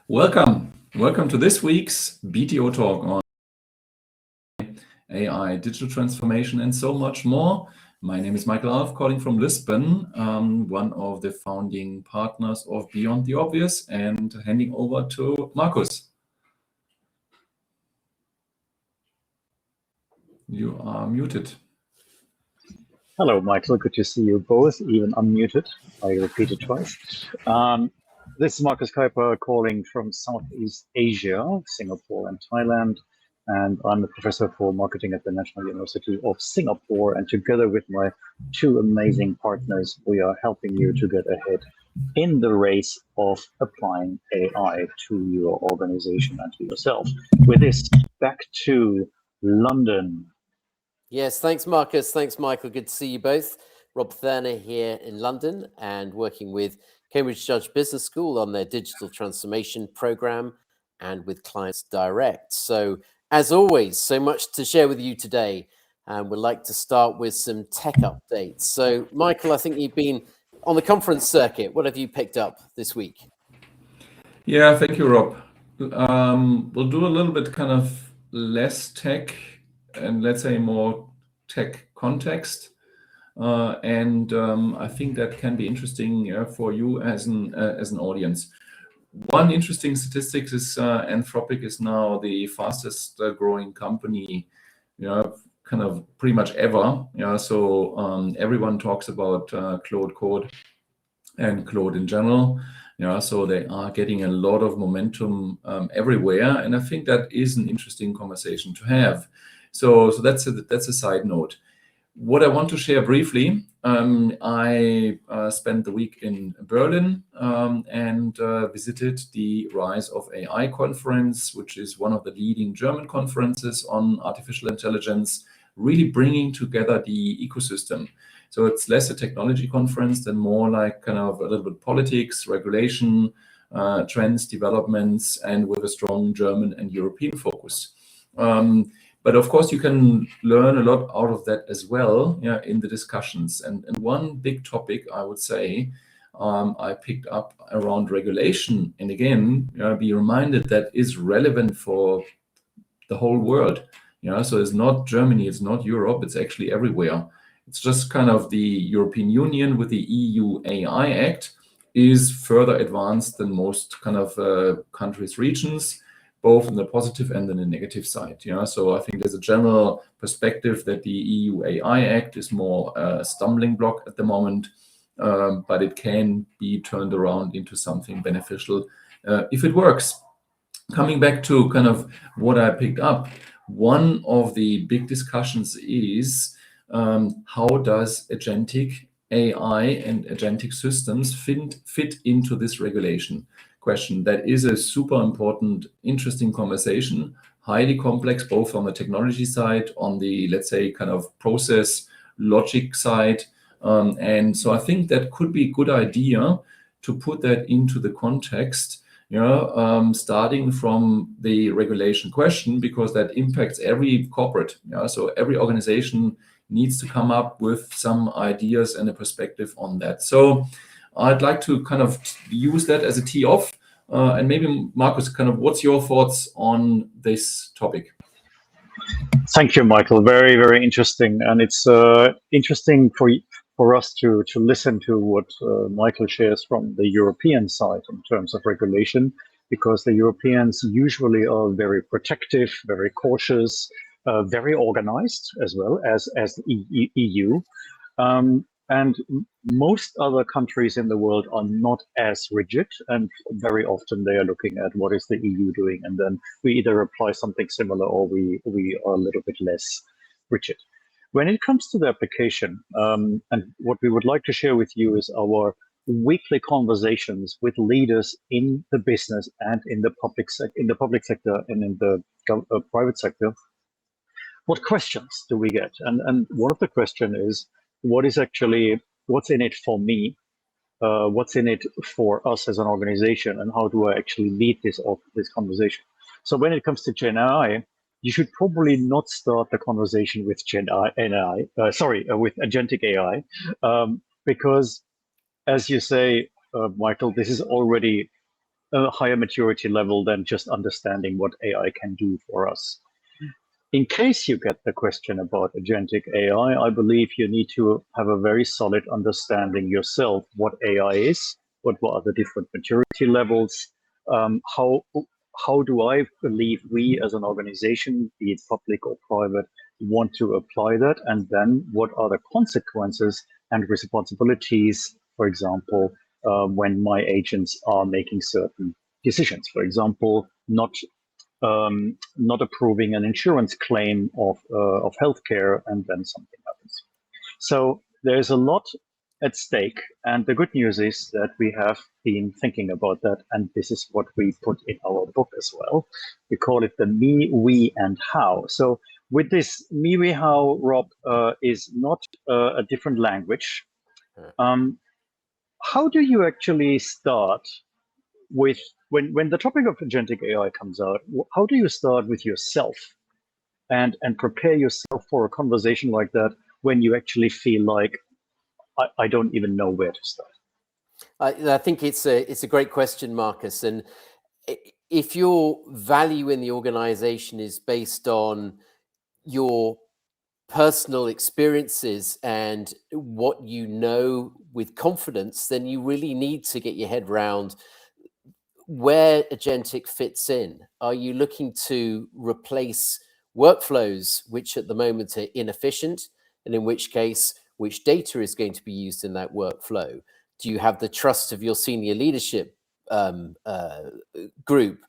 Welcome to this week's BTO talk on AI, digital transformation, and so much more. My name is Michael Alf, calling from Lisbon, one of the founding partners of Beyond the Obvious, and handing over to Markus. You are muted. Hello, Michael. Good to see you both, even unmuted. I repeated twice. This is Markus Keiper calling from Southeast Asia, Singapore and Thailand. And I'm a professor for marketing at the National University of Singapore. And together with my two amazing partners, we are helping you to get ahead in the race of applying AI to your organization and to yourself. With this, back to London. Yes, thanks, Markus. Thanks, Michael. Good to see you both. Rob Thurner here in London and working with Cambridge Judge Business School on their digital transformation program and with clients direct. So as always, so much to share with you today. And we'd like to start with some tech updates. So Michael, I think you've been on the conference circuit. What have you picked up this week? Yeah, thank you, Rob. We'll do a little bit kind of less tech and let's say more tech context. I think that can be interesting for you as an audience. One interesting statistic is Anthropic is now the fastest growing company, kind of pretty much ever. So everyone talks about Claude Code and Claude in general. So they are getting a lot of momentum everywhere, and I think that is an interesting conversation to have. So that's a side note. What I want to share briefly, I spent the week in Berlin and visited the Rise of AI conference, which is one of the leading German conferences on artificial intelligence, really bringing together the ecosystem. So it's less a technology conference than more like kind of a little bit politics, regulation, trends, developments, and with a strong German and European focus. But of course, you can learn a lot out of that as well in the discussions. And one big topic, I would say, I picked up around regulation. And again, be reminded that is relevant for the whole world. So it's not Germany, it's not Europe, it's actually everywhere. It's just kind of the European Union with the EU AI Act is further advanced than most kind of countries, regions, both in the positive and in the negative side. So I think there's a general perspective that the EU AI Act is more a stumbling block at the moment, but it can be turned around into something beneficial if it works. Coming back to kind of what I picked up, one of the big discussions is how does agentic AI and agentic systems fit into this regulation question? That is a super important, interesting conversation, highly complex, both on the technology side, on the, let's say, kind of process logic side. And so I think that could be a good idea to put that into the context, starting from the regulation question, because that impacts every corporate. So every organization needs to come up with some ideas and a perspective on that. So I'd like to kind of use that as a tee off. And maybe, Markus, kind of what's your thoughts on this topic? Thank you, Michael. Very, very interesting. And it's interesting for us to listen to what Michael shares from the European side in terms of regulation, because the Europeans usually are very protective, very cautious, very organized as well as the EU. And most other countries in the world are not as rigid, and very often they are looking at what is the EU doing, and then we either apply something similar or we are a little bit less rigid. When it comes to the application, and what we would like to share with you is our weekly conversations with leaders in the business and in the public sector and in the private sector. What questions do we get? And one of the questions is, what's in it for me? What's in it for us as an organization, and how do I actually lead this conversation? So when it comes to Gen AI, you should probably not start the conversation with with agentic AI, because, as you say, Michael, this is already a higher maturity level than just understanding what AI can do for us. In case you get the question about agentic AI, I believe you need to have a very solid understanding yourself what AI is, what are the different maturity levels, how do I believe we as an organization, be it public or private, want to apply that, and then what are the consequences and responsibilities, for example, when my agents are making certain decisions, for example, not approving an insurance claim of healthcare, and then something happens. So there's a lot at stake, and the good news is that we have been thinking about that, and this is what we put in our book as well. We call it the me, we, and how. So with this me, we, how, Rob, is not a different language. How do you actually start with when the topic of agentic AI comes out? How do you start with yourself and prepare yourself for a conversation like that when you actually feel like I don't even know where to start? I think it's a great question, Markus. And if your value in the organization is based on your personal experiences and what you know with confidence, then you really need to get your head around where agentic fits in. Are you looking to replace workflows which at the moment are inefficient, and in which case, which data is going to be used in that workflow? Do you have the trust of your senior leadership group?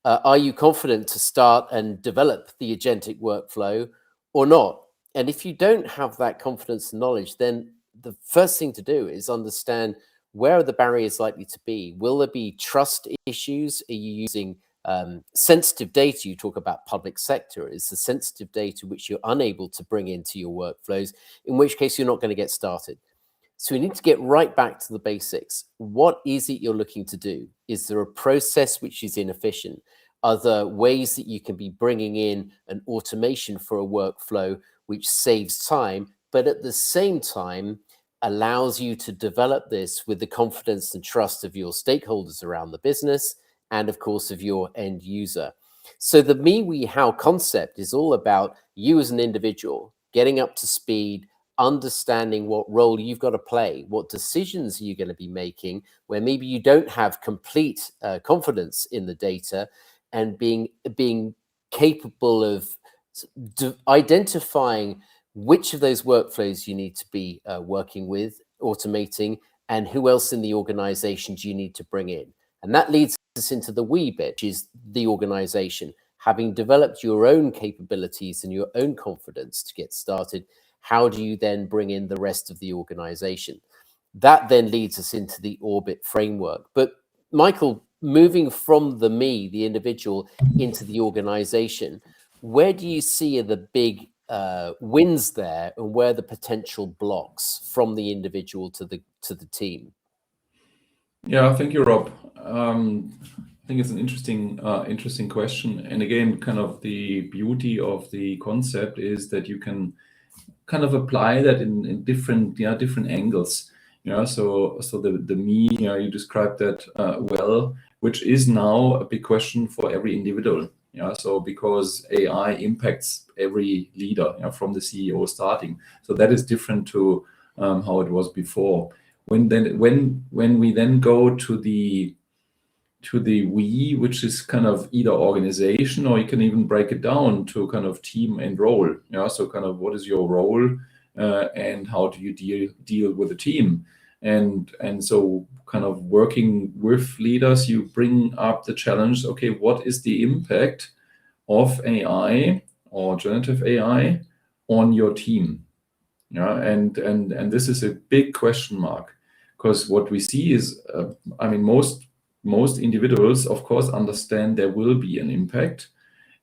Are you confident to start and develop the agentic workflow or not? And if you don't have that confidence and knowledge, then the first thing to do is understand, where are the barriers likely to be? Will there be trust issues? Are you using sensitive data? You talk about public sector. Is the sensitive data which you're unable to bring into your workflows, in which case you're not going to get started. So we need to get right back to the basics. What is it you're looking to do? Is there a process which is inefficient? Are there ways that you can be bringing in an automation for a workflow which saves time, but at the same time allows you to develop this with the confidence and trust of your stakeholders around the business and, of course, of your end user? So the me, we, how concept is all about you as an individual getting up to speed, understanding what role you've got to play, what decisions are you going to be making where maybe you don't have complete confidence in the data, and being capable of identifying which of those workflows you need to be working with, automating, and who else in the organization do you need to bring in. And that leads us into the we bit, which is the organization. Having developed your own capabilities and your own confidence to get started, how do you then bring in the rest of the organization? That then leads us into the orbit framework. But Michael, moving from the me, the individual, into the organization, where do you see are the big wins there, and where the potential blocks from the individual to the team? Yeah, thank you, Rob. I think it's an interesting question. And again, kind of the beauty of the concept is that you can kind of apply that in different angles. So the me, you described that well, which is now a big question for every individual. So because AI impacts every leader, from the CEO starting. So that is different to how it was before. When we then go to the we, which is kind of either organization, or you can even break it down to kind of team and role. So kind of what is your role and how do you deal with the team? And so kind of working with leaders, you bring up the challenge, okay, what is the impact of AI or generative AI on your team? And this is a big question mark, because what we see is, most individuals, of course, understand there will be an impact,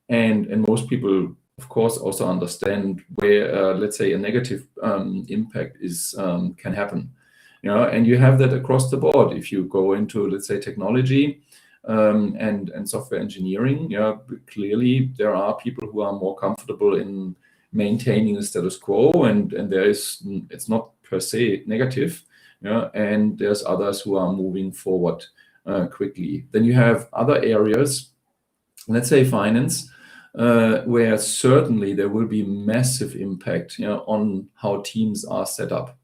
and most people, of course, also understand where, let's say, a negative impact is can happen. And you have that across the board. If you go into, let's say, technology and software engineering, clearly there are people who are more comfortable in maintaining the status quo, and it's not per se negative. And there's others who are moving forward quickly. Then you have other areas, let's say finance, where certainly there will be massive impact, on how teams are set up.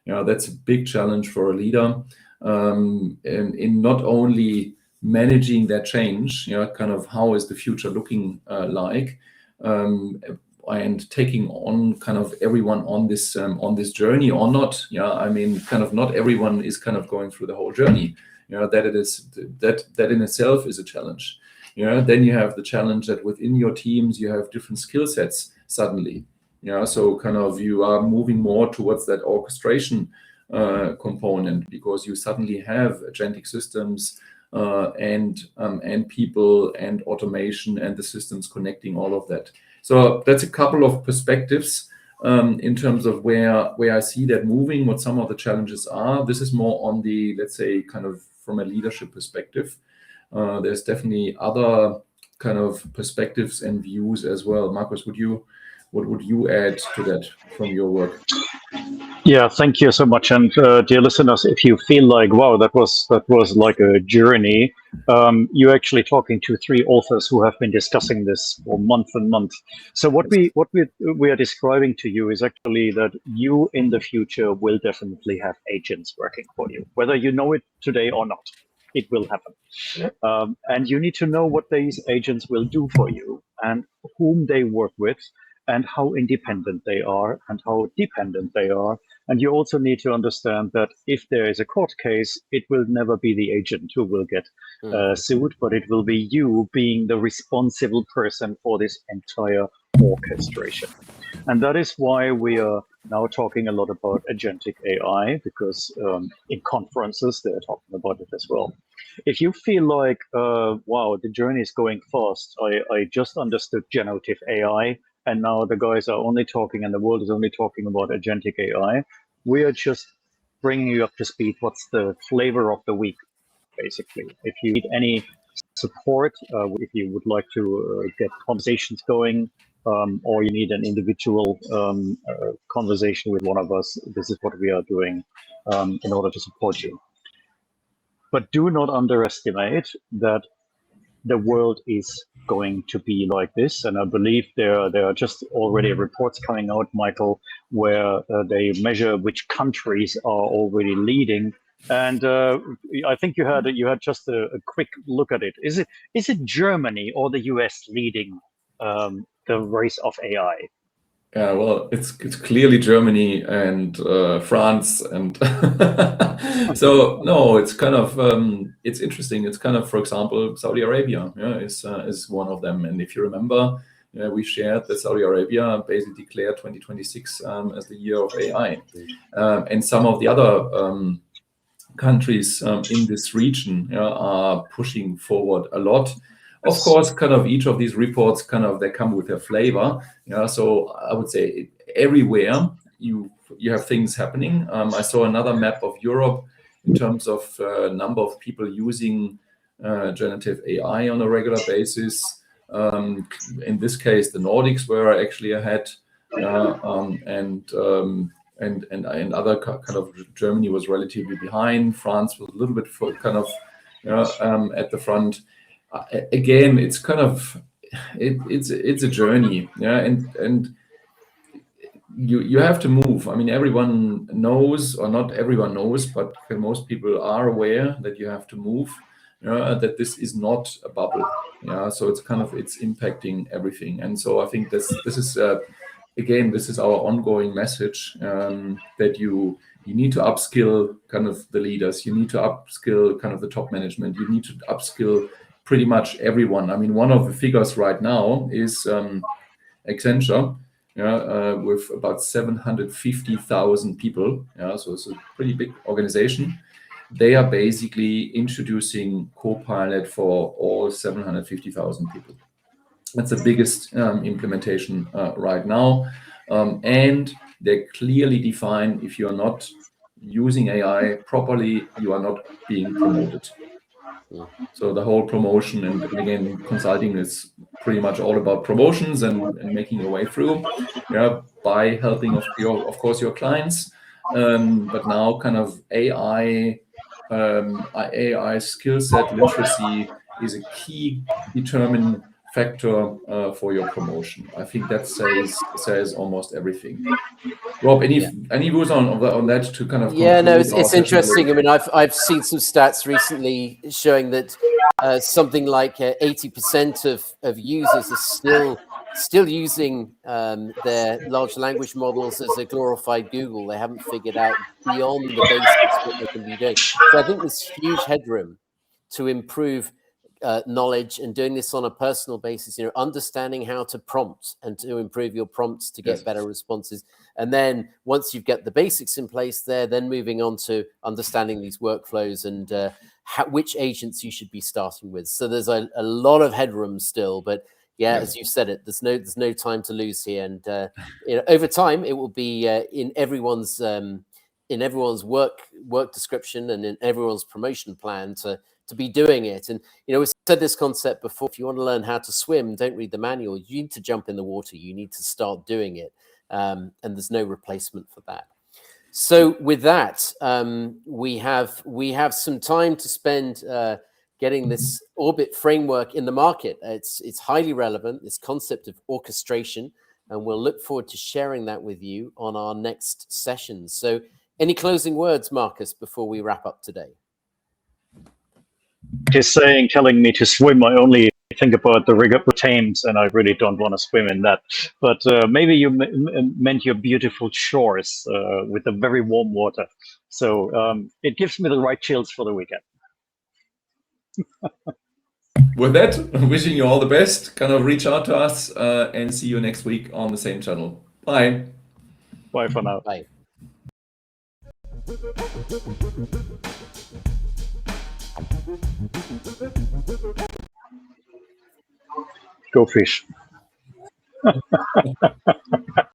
That's a big challenge for a leader, in not only managing that change, kind of how is the future looking like, and taking on kind of everyone on this journey or not. I mean, kind of not everyone is kind of going through the whole journey. That in itself is a challenge. Then you have the challenge that within your teams you have different skill sets suddenly. So kind of you are moving more towards that orchestration component, because you suddenly have agentic systems and people and automation and the systems connecting all of that. So that's a couple of perspectives in terms of where I see that moving, what some of the challenges are. This is more on the, let's say, kind of from a leadership perspective. There's definitely other kind of perspectives and views as well. Markus, what would you add to that from your work? Yeah, thank you so much. And dear listeners, if you feel like, wow, that was like a journey, you're actually talking to 3 authors who have been discussing this for months and months. So what we are describing to you is actually that you in the future will definitely have agents working for you, whether you know it today or not. It will happen. And you need to know what these agents will do for you and whom they work with, and how independent they are and how dependent they are. And you also need to understand that if there is a court case, it will never be the agent who will get sued, but it will be you being the responsible person for this entire orchestration. And that is why we are now talking a lot about agentic AI, because in conferences, they're talking about it as well. If you feel like, wow, the journey is going fast, I just understood generative AI, and now the guys are only talking, and the world is only talking about agentic AI, we are just bringing you up to speed. What's the flavor of the week, basically? If you need any support, if you would like to get conversations going, or you need an individual conversation with one of us, this is what we are doing in order to support you. But do not underestimate that the world is going to be like this. And I believe there are just already reports coming out, Michael, where they measure which countries are already leading. And I think you had just a quick look at it. Is it Germany or the US leading the race of AI? Yeah, well, it's clearly Germany and France, and so no, it's kind of it's interesting. It's kind of, for example, Saudi Arabia, is one of them. And if you remember, we shared that Saudi Arabia basically declared 2026 as the year of AI, and some of the other countries in this region are pushing forward a lot. Of course, kind of each of these reports they come with their flavor. So I would say everywhere you have things happening. I saw another map of Europe in terms of number of people using generative AI on a regular basis. In this case, the Nordics were actually ahead, and other kind of Germany was relatively behind. France was a little bit at the front. Again, it's kind of it's a journey, and you have to move. I mean, everyone knows, or not everyone knows, but most people are aware that you have to move. That this is not a bubble. So it's impacting everything, and so I think this is again, this is our ongoing message, that you need to upskill kind of the leaders. You need to upskill kind of the top management. You need to upskill pretty much everyone. I mean, one of the figures right now is Accenture, with about 750,000 people. So it's a pretty big organization. They are basically introducing Copilot for all 750,000 people. That's the biggest implementation right now. And they clearly define, if you are not using AI properly, you are not being promoted. So the whole promotion, and again, consulting is pretty much all about promotions and making your way through, by helping of course your clients. But now kind of AI AI skill set literacy is a key determining factor for your promotion. I think that says almost everything. Rob, any views on that to kind of Yeah, no, conclude our it's session interesting. today? I mean, I've seen some stats recently showing that something like 80% of users are still using their large language models as a glorified Google. They haven't figured out beyond the basics what they can be doing. So I think there's huge headroom to improve knowledge, and doing this on a personal basis, understanding how to prompt and to improve your prompts to get better responses. And then once you've got the basics in place there, then moving on to understanding these workflows and which agents you should be starting with. So there's a lot of headroom still, but as you said it, there's no time to lose here. And over time, it will be in everyone's work description and in everyone's promotion plan to be doing it. And we said this concept before: if you want to learn how to swim, don't read the manual. You need to jump in the water. You need to start doing it, and there's no replacement for that. So with that, we have some time to spend getting this Orbit framework in the market. It's highly relevant, this concept of orchestration, and we'll look forward to sharing that with you on our next session. So any closing words, Markus, before we wrap up today? Just telling me to swim, I only think about the river Thames, and I really don't want to swim in that. But maybe you meant your beautiful shores with the very warm water. So it gives me the right chills for the weekend. With that, I'm wishing you all the best. Kind of reach out to us and see you next week on the same channel. Bye. Bye for now. Bye. Go fish.